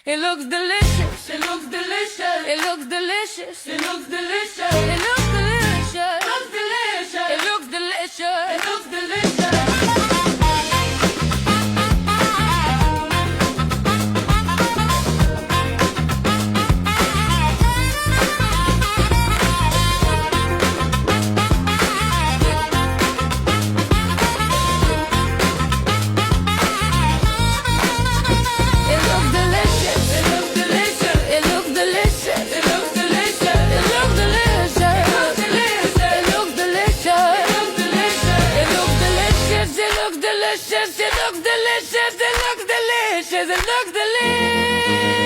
It looks delicious. It looks delicious. It looks delicious. It looks delicious. It looks delicious. It looks delicious. It looks delicious. It looks delicious. It looks delicious, it looks delicious, it looks delicious.